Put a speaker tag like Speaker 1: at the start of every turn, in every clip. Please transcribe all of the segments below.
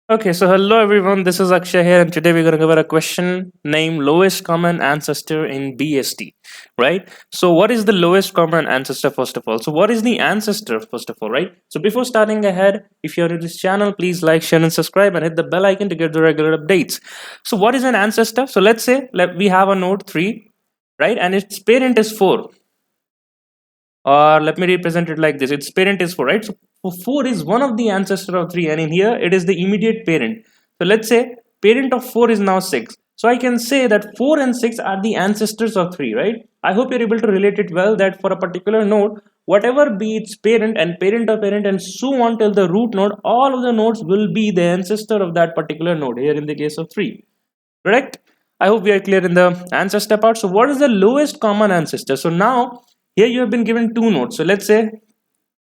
Speaker 1: Okay, so hello everyone, this is Akshay here, and today we're going to cover a question named lowest common ancestor in BST, right? So, what is the lowest common ancestor, first of all? So, what is the ancestor, first of all, right? So, before starting ahead, if you're new to this channel, please like, share, and subscribe, and hit the bell icon to get the regular updates. So, what is an ancestor? So, let's say we have a node 3, right, and its parent is 4, or let me represent it like this, its parent is 4, right? So 4 is one of the ancestor of 3, and in here it is the immediate parent. So let's say parent of 4 is now 6, so I can say that 4 and 6 are the ancestors of 3, right? I hope you're able to relate it well, that for a particular node, whatever be its parent and parent of parent and so on till the root node, all of the nodes will be the ancestor of that particular node, here in the case of 3. Correct? I hope we are clear in the ancestor part. So what is the lowest common ancestor? So now here you have been given two nodes. So let's say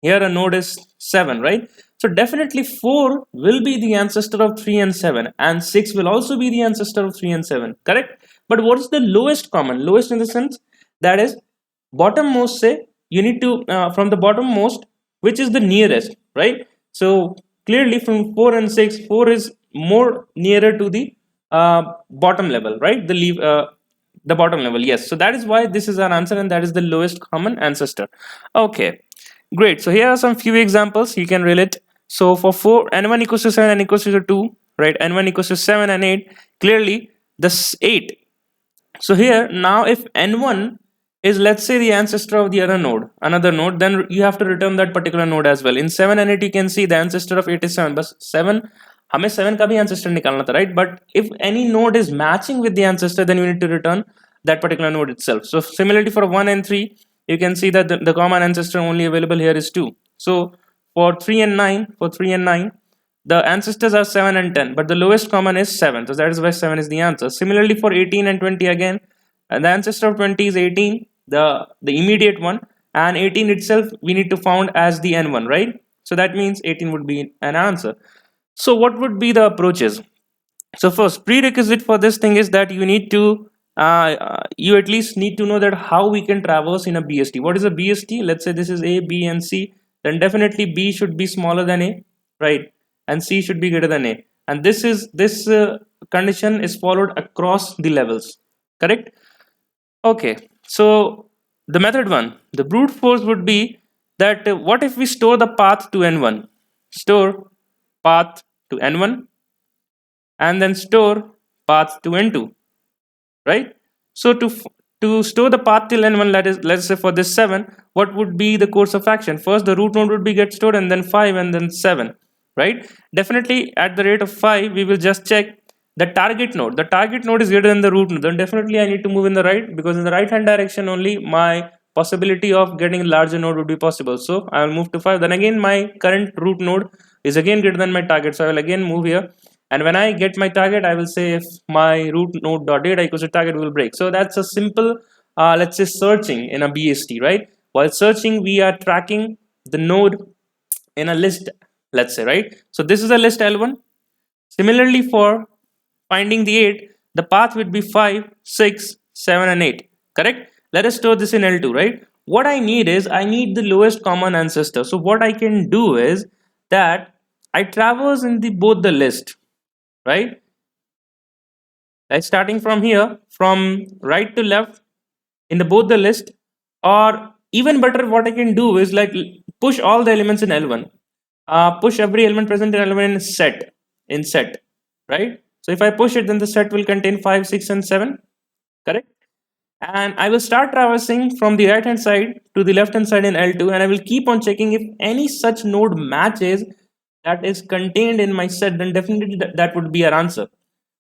Speaker 1: here a node is 7, right? So definitely 4 will be the ancestor of 3 and 7, and 6 will also be the ancestor of 3 and 7. Correct? But what is the lowest common? Lowest in the sense that is bottommost, say you need to from the bottommost, which is the nearest, right? So clearly from 4 and 6, 4 is more nearer to the bottom level, right? The bottom level, yes. So that is why this is our answer, and that is the lowest common ancestor. Okay, great. So here are some few examples you can relate. So for 4, n1 equals to 7, n equals to 2, right? n1 equals to 7 and 8. Clearly this 8. So here now if n1 is, let's say, the ancestor of the other node, another node, then you have to return that particular node as well. In 7 and 8 you can see the ancestor of 8 is 7, but 7 हमें 7 का भी ancestor निकालना था, right? But if any node is matching with the ancestor, then you need to return that particular node itself. So similarly for 1 and 3, you can see that the common ancestor only available here is 2. So for 3 and 9, the ancestors are 7 and 10, but the lowest common is 7. So that is why 7 is the answer. Similarly for 18 and 20 again, the ancestor of 20 is 18, the immediate one, and 18 itself we need to found as the n1, right? So that means 18 would be an answer. So what would be the approaches? So first prerequisite for this thing is that you need to you at least need to know that how we can traverse in a BST. What is a BST? Let's say this is A, B, and C. Then definitely B should be smaller than A, right? And C should be greater than A. And this condition is followed across the levels. Correct? Okay. So the method one, the brute force would be that what if we store the path to n1? Store path to n1 and then store path to n2, right? So to store the path till n1, that is, let's say for this 7, what would be the course of action? First the root node would be get stored, and then 5, and then 7, right? Definitely at the rate of 5 we will just check the target node. The target node is greater than the root node, then definitely I need to move in the right, because in the right hand direction only my possibility of getting larger node would be possible. So I will move to 5. Then again my current root node is again greater than my target, so I will again move here, and when I get my target I will say if my root node dot data equals to target, will break. So that's a simple let's say searching in a BST, right? While searching we are tracking the node in a list, let's say, right? So this is a list L1. Similarly for finding the 8, the path would be 5, 6, 7, and 8. Correct? Let us store this in L2, right? What I need is I need the lowest common ancestor. So what I can do is that I traverse in the both the list, right? Like starting from here, from right to left in the both the list, or even better, what I can do is like push all the elements in L1. Push every element present in L1 in set, right? So if I push it, then the set will contain 5, 6, and 7. Correct? And I will start traversing from the right hand side to the left hand side in L2, and I will keep on checking if any such node matches that is contained in my set, then definitely that would be our answer.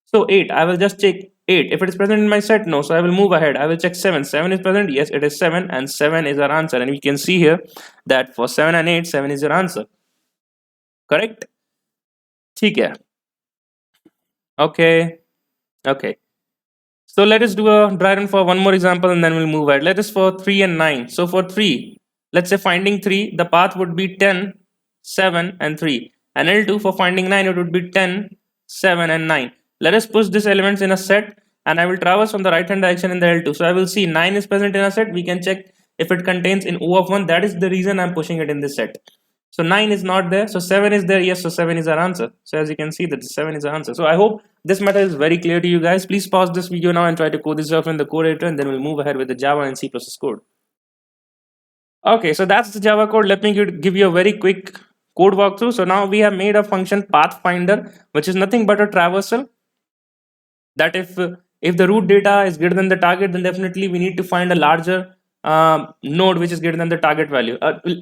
Speaker 1: So 8, I will just check 8. If it is present in my set, no. So I will move ahead. I will check 7. 7 is present. Yes, it is 7, and 7 is our answer. And we can see here that for 7 and 8, 7 is your answer. Correct? ठीक है. Okay. Okay. So let us do a dry run for one more example, and then we'll move ahead. Let us for 3 and 9. So for 3, let's say finding 3, the path would be 10, 7, and 3. And L2 for finding 9, it would be 10, 7, and 9. Let us push these elements in a set, and I will traverse from the right hand direction in the L2. So I will see 9 is present in a set. We can check if it contains in O of 1. That is the reason I'm pushing it in this set. So 9 is not there. So 7 is there. Yes, so 7 is our answer. So as you can see that 7 is our answer. So I hope this matter is very clear to you guys. Please pause this video now and try to code this up in the code editor, and then we'll move ahead with the Java and C++ code. Okay, so that's the Java code. Let me give you a very quick code walkthrough. So now we have made a function pathfinder, which is nothing but a traversal, that if the root data is greater than the target, then definitely we need to find a larger node which is greater than the target value,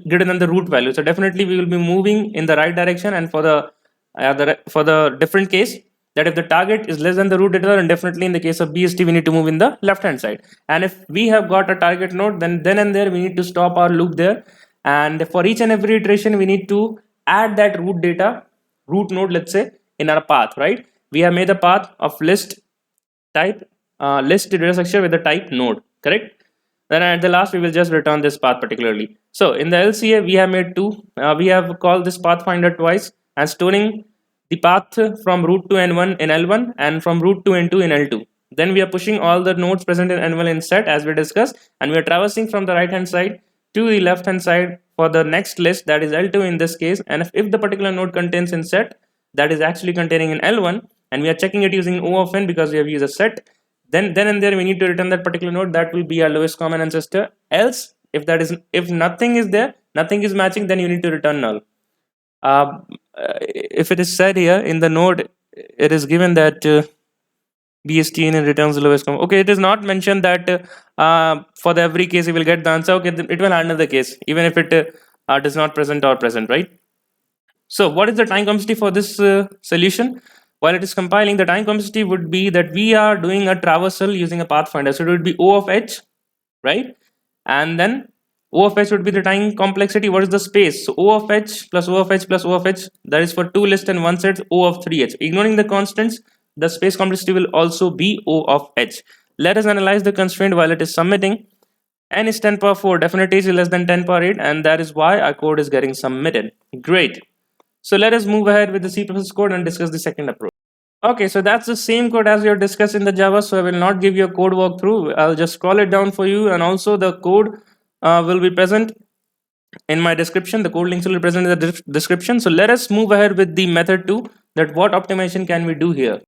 Speaker 1: greater than the root value. So definitely we will be moving in the right direction, and for the different case, that if the target is less than the root data, then definitely in the case of BST we need to move in the left hand side. And if we have got a target node, then and there we need to stop our loop there, and for each and every iteration we need to add that root node, let's say, in our path, right? We have made a path of list type, list data structure with the type node, correct? Then at the last we will just return this path particularly. So in the LCA we have made two, we have called this pathfinder twice and storing the path from root to n1 in L1 and from root to n2 in L2. Then we are pushing all the nodes present in n1 in set as we discussed, and we are traversing from the right hand side to the left hand side for the next list, that is L2 in this case. And if the particular node contains in set, that is actually containing in L1, and we are checking it using O of n because we have used a set, then and there we need to return that particular node. That will be our lowest common ancestor. Else, if nothing is there, nothing is matching, then you need to return null. If it is said here in the node, it is given that BST in returns the lowest common. Okay, it is not mentioned that for the every case you will get the answer. Okay, it will handle the case even if it does not present or present, right? So what is the time complexity for this solution? While it is compiling, the time complexity would be that we are doing a traversal using a pathfinder. So it would be O of h, right? And then O of h would be the time complexity. What is the space? So O of h plus O of h plus O of h, that is for two lists and one set, O of 3h. Ignoring the constants, the space complexity will also be O of h. Let us analyze the constraint while it is submitting. N is 10 power 4, definitely is less than 10 power 8, and that is why our code is getting submitted. Great. So let us move ahead with the C++ code and discuss the second approach. Okay, so that's the same code as we have discussed in the Java, so I will not give you a code walkthrough. I'll just scroll it down for you, and also the code will be present in my description. The code links will be present in the description. So let us move ahead with the method 2, that what optimization can we do here.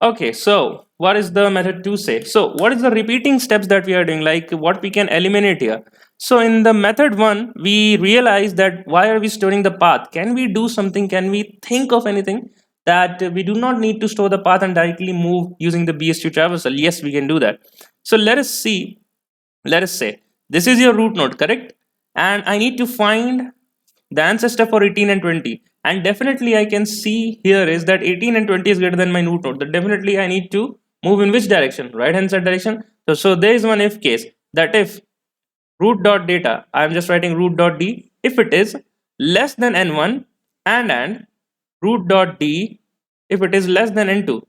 Speaker 1: Okay, so what is the method 2 say? So what is the repeating steps that we are doing, like what we can eliminate here? So in the method 1, we realize that why are we storing the path? Can we do something? Can we think of anything that we do not need to store the path and directly move using the BST traversal? Yes, we can do that. So let us see. Let us say this is your root node, correct? And I need to find the ancestor for 18 and 20, and definitely I can see here is that 18 and 20 is greater than my root node. That definitely I need to move in which direction? Right hand side direction. So there is one if case, that if root dot data, I am just writing root dot d, if it is less than n1 and root dot d if it is less than n2,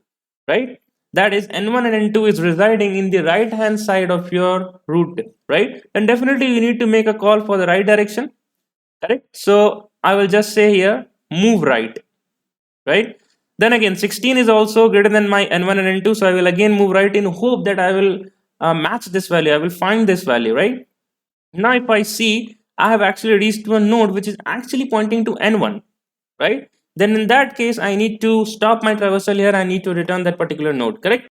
Speaker 1: right? That is n1 and n2 is residing in the right hand side of your root, right? Then definitely you need to make a call for the right direction, correct? So I will just say here move right, right? Then again 16 is also greater than my n1 and n2, so I will again move right in hope that I will match this value, I will find this value, right? Now if I see I have actually reached to a node which is actually pointing to n1, right? Then in that case I need to stop my traversal here, I need to return that particular node, correct?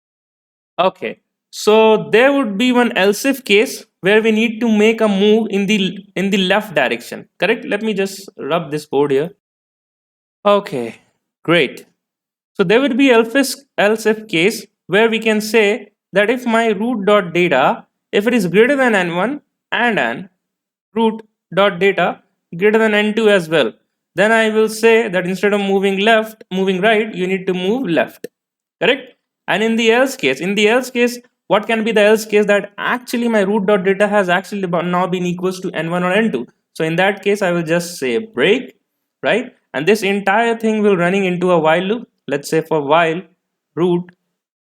Speaker 1: Okay, so there would be one else if case where we need to make a move in the left direction, correct? Let me just rub this board here. Okay, great. So there would be else if case where we can say that if my root dot data, if it is greater than n1 and root dot data greater than n2 as well, then I will say that instead of moving left, moving right, you need to move left, correct? And in the else case, what can be the else case? That actually my root dot data has actually now been equals to n1 or n2. So in that case I will just say break, right? And this entire thing will running into a while loop. Let's say for while root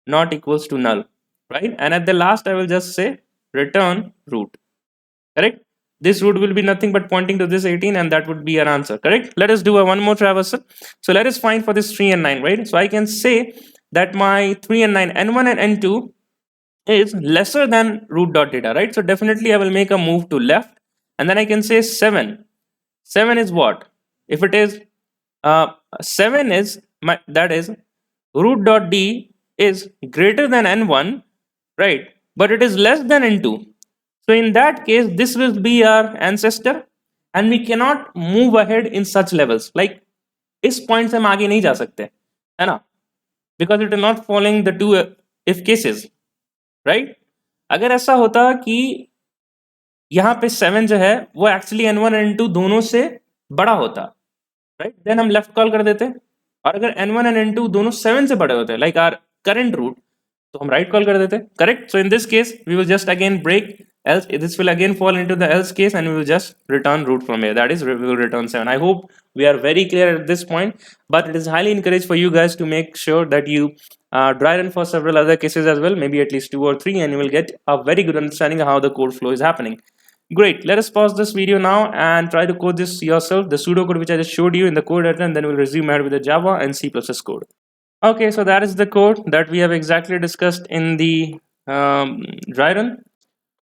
Speaker 1: not equals to null, right? And at the last I will just say return root, correct? This root will be nothing but pointing to this 18, and that would be our answer, correct? Let us do a one more traversal. So let us find for this 3 and 9, right? So I can say that my 3 and 9, n1 and n2 is lesser than root dot data, right? So definitely I will make a move to left, and then I can say 7 is what? If it is 7 is my, that is root dot d is greater than n1, right? But it is less than n2. So in that case, this will be our ancestor, and we cannot move ahead in such levels. Like इस point से हम आगे नहीं जा सकते, है ना? Because it is not following the two if cases, right? अगर ऐसा होता कि यहाँ पे 7 जो है वो एक्चुअली n1 n2 दोनों से बड़ा होता, राइट, देन हम लेफ्ट कॉल कर देते। और अगर n1 एंड n2 दोनों 7 से बड़े होते लाइक आर करंट रूट, तो हम राइट कॉल कर देते, correct. So in this case we will just again break, else this will again fall into the else case and we will just return root from here, that is we will return 7. I hope we are very clear at this point, but it is highly encouraged for you guys to make sure that you dry run for several other cases as well, maybe at least 2 or 3, and you will get a very good understanding of how the code flow is happening. Great, let us pause this video now and try to code this yourself, the pseudocode which I just showed you in the code editor, and then we'll resume ahead with the Java and C++ code. Okay, so that is the code that we have exactly discussed in the dry run.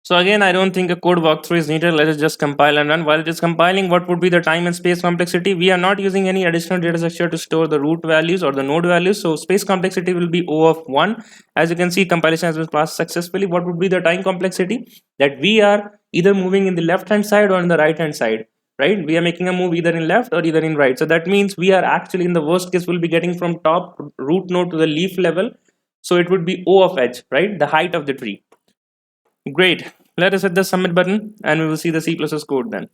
Speaker 1: So again, I don't think a code walkthrough is needed. Let us just compile and run. While it is compiling, what would be the time and space complexity? We are not using any additional data structure to store the root values or the node values. So space complexity will be O of 1. As you can see, compilation has been passed successfully. What would be the time complexity? That we are either moving in the left hand side or in the right hand side, right? We are making a move either in left or either in right. So that means we are actually, in the worst case, we'll be getting from top root node to the leaf level. So it would be O of h, right? The height of the tree. Great. Let us hit the submit button and we will see the C++ code then.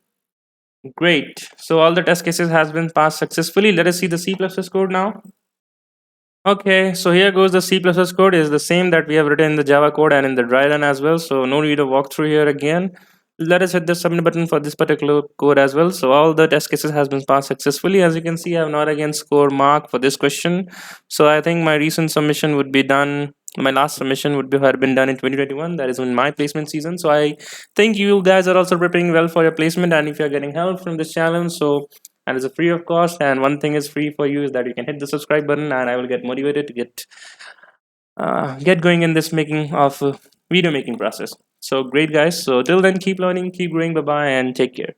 Speaker 1: Great. So all the test cases has been passed successfully. Let us see the C++ code now. Okay, so here goes the C++ code. Is the same that we have written in the Java code and in the dry run as well. So no need to walk through here again. Let us hit the submit button for this particular code as well. So all the test cases has been passed successfully. As you can see, I have not again score mark for this question. So I think my recent submission would be done. My last submission would be have been done in 2021. That is in my placement season. So I think you guys are also preparing well for your placement. And if you're getting help from this challenge, so, and it's a free of cost, and one thing is free for you is that you can hit the subscribe button, and I will get motivated to get going in this making of video making process. So great guys, so till then, keep learning, keep growing, bye bye, and take care.